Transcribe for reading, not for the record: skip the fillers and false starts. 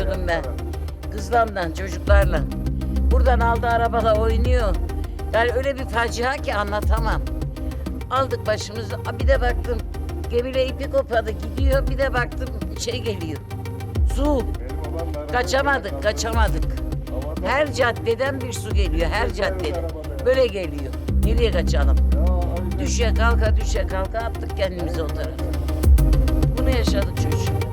gidiyordum ben. Kızlarla, çocuklarla. Buradan aldı arabada oynuyor. Yani öyle bir facia ki anlatamam. Aldık başımızı. Bir de baktım gemiyle ipi kopardı gidiyor. Bir de baktım şey geliyor. Su. Kaçamadık. Her caddeden bir su geliyor. Her caddeden. Böyle geliyor. Nereye kaçalım? Düşe kalka attık kendimizi o tarafa. Bunu yaşadık çocuğum.